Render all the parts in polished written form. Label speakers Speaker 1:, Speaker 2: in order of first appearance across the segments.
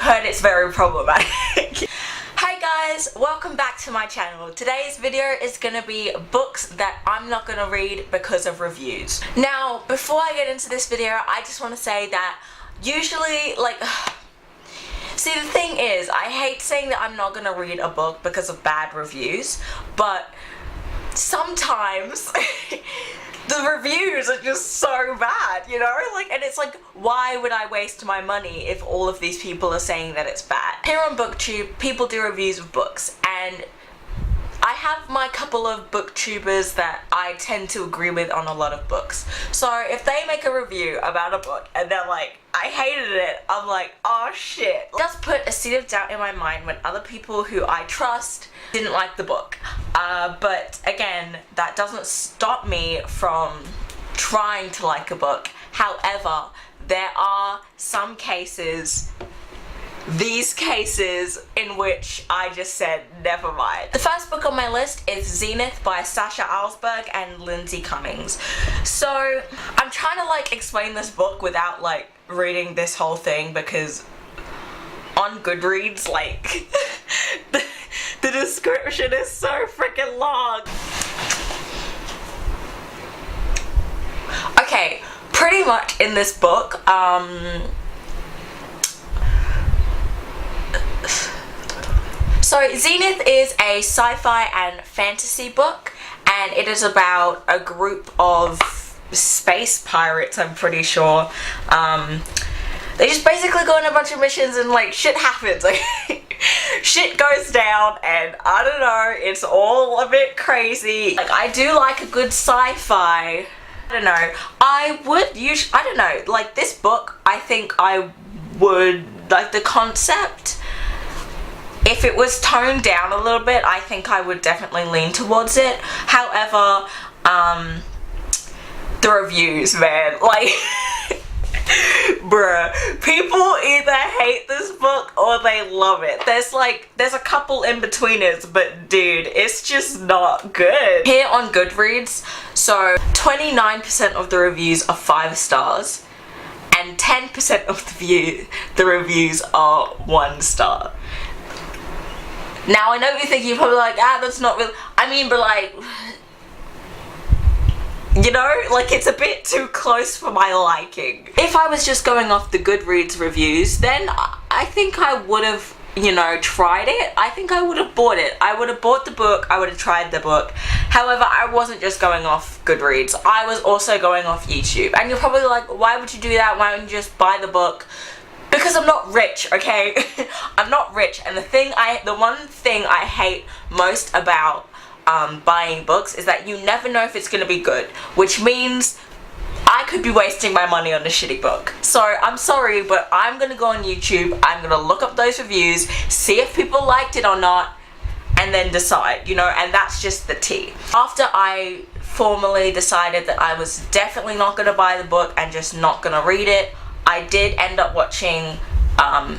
Speaker 1: heard it's very problematic. Hi guys, welcome back to my channel. Today's video is gonna be books that I'm not gonna read because of reviews. Now, before I get into this video, I just want to say that usually, see, the thing is, I hate saying that I'm not gonna read a book because of bad reviews, but sometimes the reviews are just so bad, you know? And it's like, why would I waste my money if all of these people are saying that it's bad? Here on booktube, people do reviews of books, and I have my couple of booktubers that I tend to agree with on a lot of books. So if they make a review about a book and they're like, I hated it, I'm like, oh shit. It does put a seed of doubt in my mind when other people who I trust didn't like the book. But again, that doesn't stop me from trying to like a book. However, there are some cases, these cases, in which I just said, never mind. The first book on my list is Zenith by Sasha Alsberg and Lindsay Cummings. So I'm trying to explain this book without reading this whole thing, because on Goodreads, the description is so freaking long. Okay, pretty much in this book, so Zenith is a sci-fi and fantasy book, and it is about a group of space pirates, I'm pretty sure. They just basically go on a bunch of missions and shit happens. Shit goes down, and I don't know, it's all a bit crazy. I do like a good sci-fi. I don't know, I don't know, this book, I think I would like the concept. If it was toned down a little bit, I think I would definitely lean towards it. However, the reviews, man, bruh, people either hate this book or they love it. There's a couple in betweeners, but dude, it's just not good. Here on Goodreads, so 29% of the reviews are 5 stars, and 10% of the reviews are 1 star. Now, I know you're thinking, you're probably like, that's not real. I mean, but you know, it's a bit too close for my liking. If I was just going off the Goodreads reviews, then I think I would have, tried it. I think I would have bought it. I would have bought the book, I would have tried the book. However, I wasn't just going off Goodreads. I was also going off YouTube. And you're probably like, why would you do that? Why wouldn't you just buy the book? Because I'm not rich, okay? I'm not rich, and the one thing I hate most about buying books is that you never know if it's gonna be good, which means I could be wasting my money on a shitty book. So I'm sorry, but I'm gonna go on YouTube, I'm gonna look up those reviews, see if people liked it or not, and then decide, and that's just the tea. After I formally decided that I was definitely not gonna buy the book and just not gonna read it, I did end up watching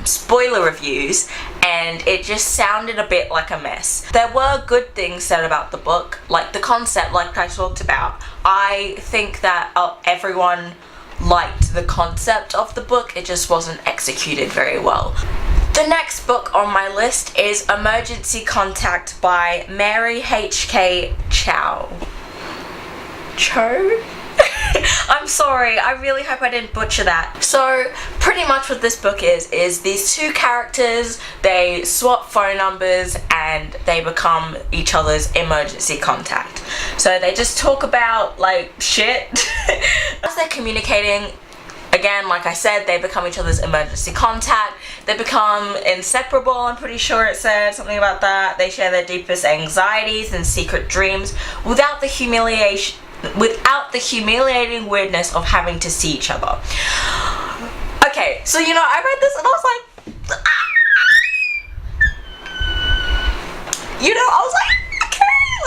Speaker 1: spoiler reviews, and it just sounded a bit like a mess. There were good things said about the book, like the concept, like I talked about. I think that everyone liked the concept of the book, it just wasn't executed very well. The next book on my list is Emergency Contact by Mary H.K. Cho? I'm sorry, I really hope I didn't butcher that. So pretty much what this book is these two characters, they swap phone numbers and they become each other's emergency contact. So they just talk about shit. As they're communicating, again, like I said, they become each other's emergency contact. They become inseparable, I'm pretty sure it said something about that. They share their deepest anxieties and secret dreams without the humiliating weirdness of having to see each other. Okay, so I read this and I was like,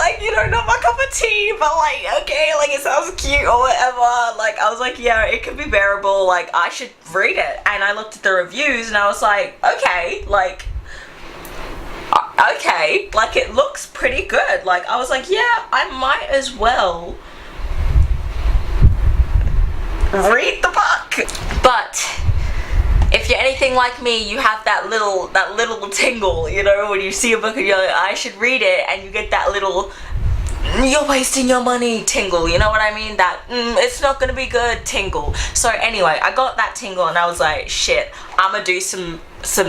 Speaker 1: okay, not my cup of tea, but okay, it sounds cute or whatever. I was like, yeah, it could be bearable, I should read it. And I looked at the reviews and I was like, okay, okay, it looks pretty good. I was like, yeah, I might as well read the book. But If you're anything like me, you have that little tingle, you know, when you see a book and you're like, I should read it, and you get that little, you're wasting your money tingle, you know what I mean? That it's not gonna be good tingle. So anyway, I got that tingle and I was like, shit, I'm gonna do some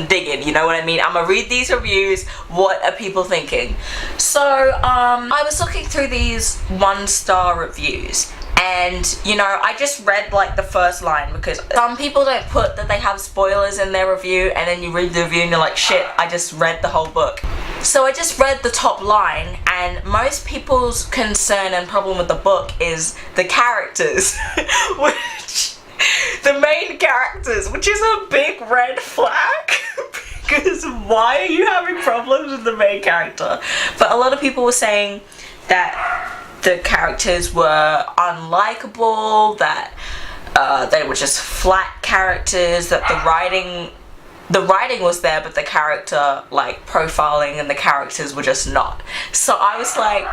Speaker 1: digging, you know what I mean? I'm gonna read these reviews. What are people thinking? So I was looking through these 1-star reviews, and you know, I just read like the first line, because some people don't put that they have spoilers in their review, and then you read the review and you're like, shit, I just read the whole book. So I just read the top line, and most people's concern and problem with the book is the characters, which the main characters, which is a big red flag. Because why are you having problems with the main character? But a lot of people were saying that the characters were unlikable, that they were just flat characters, that the writing was there, but the character like profiling and the characters were just not. So I was like,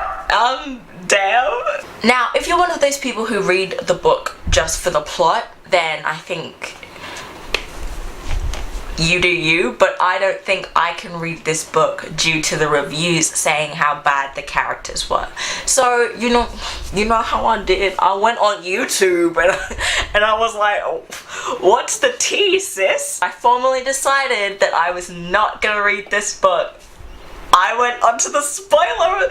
Speaker 1: damn. Now, if you're one of those people who read the book just for the plot, then I think you do you, but I don't think I can read this book due to the reviews saying how bad the characters were. So you know how I did. I went on YouTube and I was like, oh, what's the tea, sis? I formally decided that I was not gonna read this book. I went onto the spoiler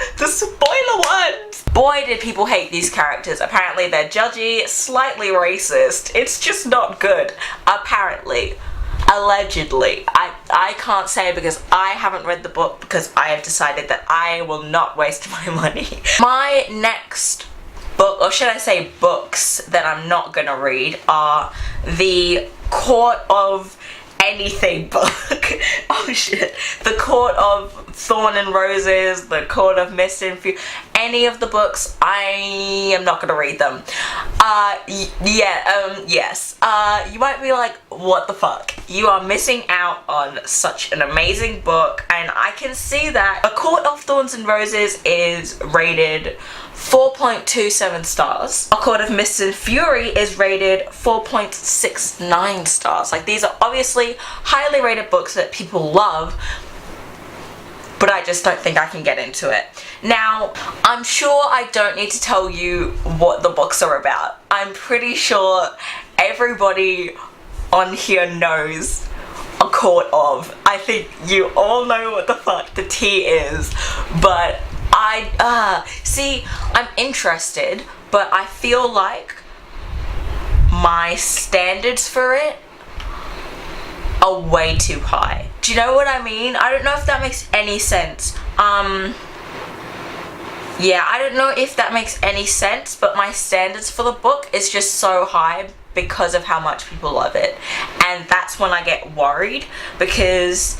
Speaker 1: ones. Boy, did people hate these characters. Apparently they're judgy, slightly racist. It's just not good. Apparently. Allegedly. I can't say because I haven't read the book, because I have decided that I will not waste my money. My next book, or should I say books, that I'm not gonna read are the Court of Anything book. Oh shit. The Court of Thorn and Roses, the Court of Mist and Fury, any of the books, I am not gonna read them. Yes. You might be like, what the fuck? You are missing out on such an amazing book, and I can see that. A Court of Thorns and Roses is rated 4.27 stars. A Court of Mist and Fury is rated 4.69 stars. Like, these are obviously highly rated books that people love, but I just don't think I can get into it. Now, I'm sure I don't need to tell you what the books are about. I'm pretty sure everybody on here knows A Court of. I think you all know what the fuck the tea is, but see, I'm interested, but I feel like my standards for it are way too high. Do you know what I mean? I don't know if that makes any sense. Yeah, I don't know if that makes any sense, but my standards for the book is just so high because of how much people love it. And that's when I get worried, because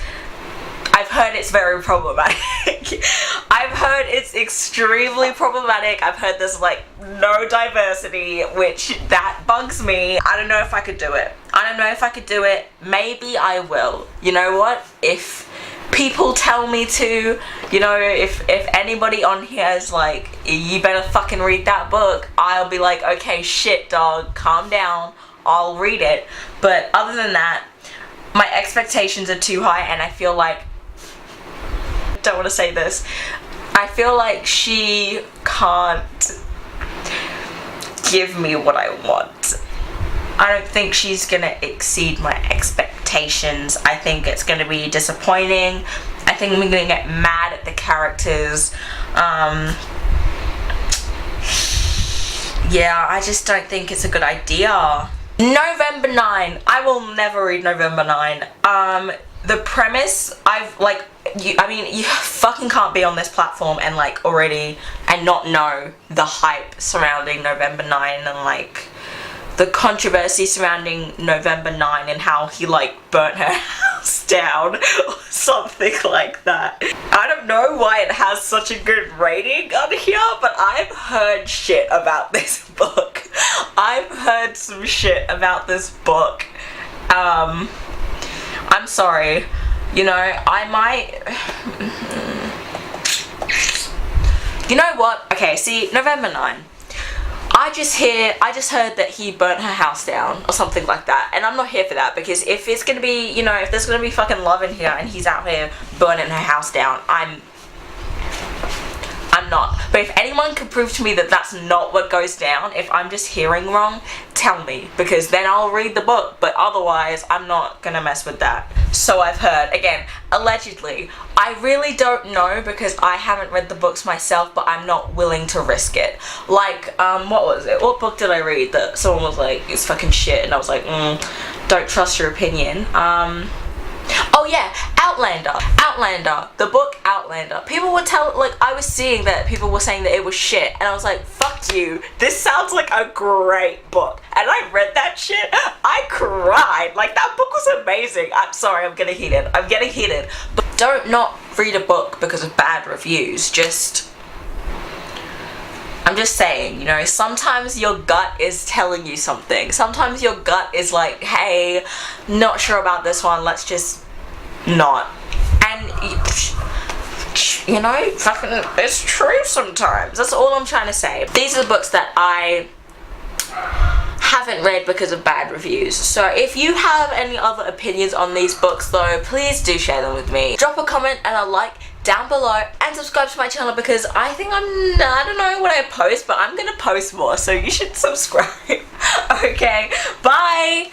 Speaker 1: I've heard it's very problematic. I've heard it's extremely problematic. I've heard there's like no diversity, which that bugs me. I don't know if I could do it. I don't know if I could do it. Maybe I will. You know what? If people tell me to, you know, if anybody on here is like, you better fucking read that book, I'll be like, okay, shit, dog, calm down, I'll read it. But other than that, my expectations are too high, and I feel like, don't want to say this, I feel like she can't give me what I want. I don't think she's gonna exceed my expectations. I think it's gonna be disappointing. I think I'm gonna get mad at the characters. Yeah, I just don't think it's a good idea. November 9. I will never read November 9. The premise, you fucking can't be on this platform and like already and not know the hype surrounding November 9 and like the controversy surrounding November 9 and how he like burnt her house down or something like that. I don't know why it has such a good rating on here, but I've heard shit about this book. I've heard some shit about this book. I'm sorry, you know, I might, you know what, okay, see, November 9, I just heard that he burnt her house down or something like that, and I'm not here for that, because if it's gonna be, you know, if there's gonna be fucking love in here and he's out here burning her house down, I'm not. But if anyone can prove to me that that's not what goes down, if I'm just hearing wrong, tell me, because then I'll read the book, but otherwise I'm not gonna mess with that. So I've heard. Again, allegedly. I really don't know, because I haven't read the books myself, but I'm not willing to risk it. Like, what was it? What book did I read that someone was like, it's fucking shit, and I was like, don't trust your opinion. Oh yeah, Outlander, the book Outlander. People were I was seeing that people were saying that it was shit, and I was like, fuck you, this sounds like a great book. And I read that shit, I cried. Like, that book was amazing. I'm sorry, I'm getting heated. But don't not read a book because of bad reviews. I'm just saying, you know, sometimes your gut is telling you something. Sometimes your gut is like, hey, not sure about this one, let's just not. And, you know, fucking, it's true sometimes. That's all I'm trying to say. These are the books that I haven't read because of bad reviews. So if you have any other opinions on these books though, please do share them with me. Drop a comment and a like down below, and subscribe to my channel, because I think I don't know what I post, but I'm gonna post more, so you should subscribe. Okay, bye.